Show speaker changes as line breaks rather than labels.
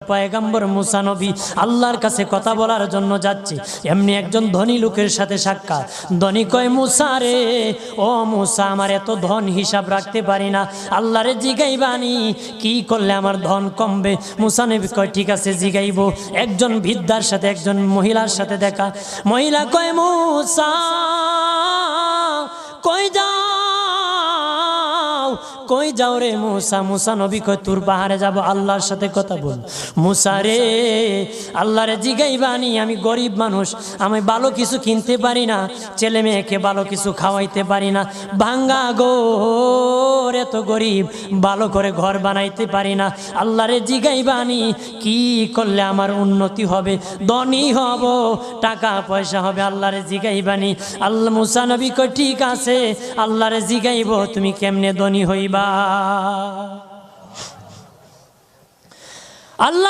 পয়গম্বর মুসা নবী আল্লাহর কাছে কথা বলার জন্য যাচ্ছে, এমনি একজন ধনী লোকের সাথে সাক্ষাৎ। ধনী কয়, মুসা রে, ও মুসা, আমার এত ধন হিসাব রাখতে পারি না, আল্লাহরে জিগাইবানি কি করলে আমার ধন কমবে? মুসা নবী কয়, ঠিক আছে জিগাইব। একজন বৃদ্ধার সাথে একজন মহিলার সাথে দেখা। মহিলা কয়, মুসা কই যাও, কই যাও রে মুসা? মুসা নবী কয়, তোর পাহাড়ে যাব, আল্লাহর সাথে কথা বল। মুসা রে, আল্লাহরে জিগাইবানি, আমি গরিব মানুষ, আমি ভালো কিছু কিনতে পারি না, ছেলে মেয়েকে ভালো কিছু খাওয়াইতে পারি না, ভাঙ্গা ঘর, এত গরিব, ভালো করে ঘর বানাইতে পারি না, আল্লাহরে জিগাইবানি কি করলে আমার উন্নতি হবে, ধনী হব, টাকা পয়সা হবে, আল্লাহরে জিগাইবানি। আল্লাহ মুসা নবী কয়, ঠিক আছে, আল্লাহরে জিগাইব, তুমি কেমনে ধনী হইবা। আল্লাহ